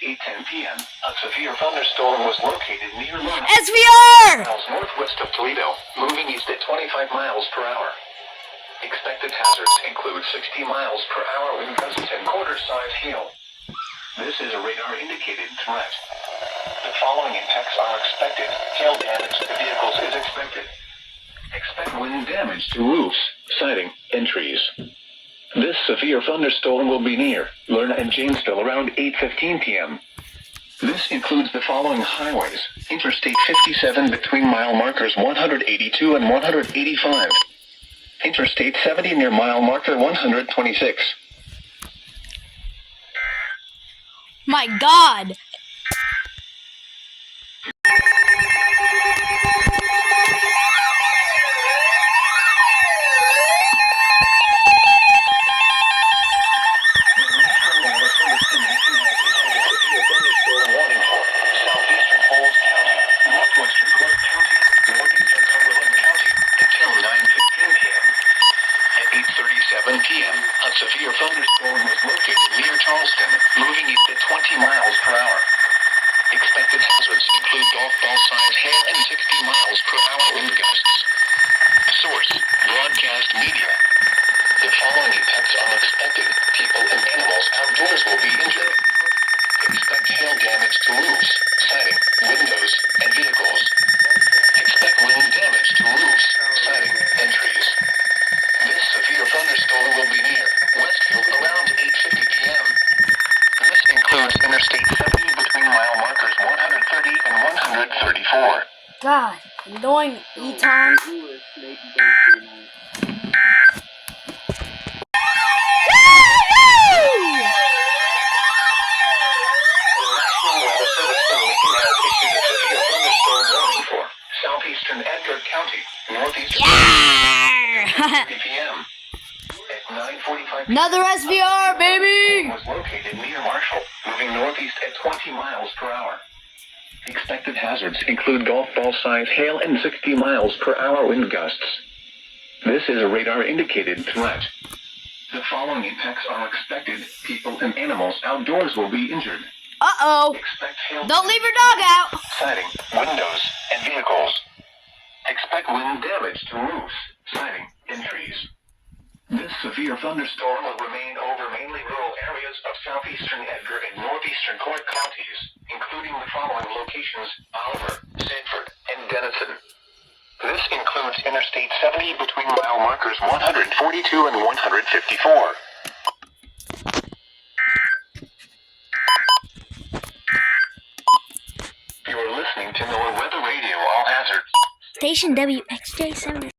8:10 p.m., a severe thunderstorm was located near SVR! miles northwest of Toledo, moving east at 25 miles per hour. Expected hazards include 60 miles per hour wind gusts and quarter-size hail. This is a radar-indicated threat. The following impacts are expected. Hail damage to vehicles is expected. Expect wind damage to roofs, siding, and trees. This severe thunderstorm will be near Lerna and Janesville around 8:15 p.m. This includes the following highways: Interstate 57 between mile markers 182 and 185. Interstate 70 near mile marker 126. My God! P.m., a severe thunderstorm was located near Charleston, moving east at 20 miles per hour. Expected hazards include golf ball-sized hail and 60 miles per hour wind gusts. Source: broadcast media. The following impacts are expected. People and animals outdoors will be injured. Expect hail damage to roofs, siding, windows, and vehicles. Expect wind damage to roofs, siding, and trees. This severe thunderstorm will be near Westfield around 8:50 p.m. This includes Interstate 70 between mile markers 130 and 134. God, annoying Eton. Southeastern Edgar County, northeastern p.m. At 9:45 Another SVR, baby! was located near Marshall, moving northeast at 20 miles per hour. Expected hazards include golf ball-sized hail and 60 miles per hour wind gusts. This is a radar-indicated threat. The following impacts are expected. People and animals outdoors will be injured. Uh-oh. Expect hail. Don't leave your dog out. Siding, windows, and vehicles. Expect wind damage to roofs, siding, and trees. This severe thunderstorm will remain over mainly rural areas of southeastern Edgar and northeastern Clark counties, including the following locations: Oliver, Sanford, and Denison. This includes Interstate 70 between mile markers 142 and 154. You are listening to NOAA Weather Radio All Hazards. Station WXJ7.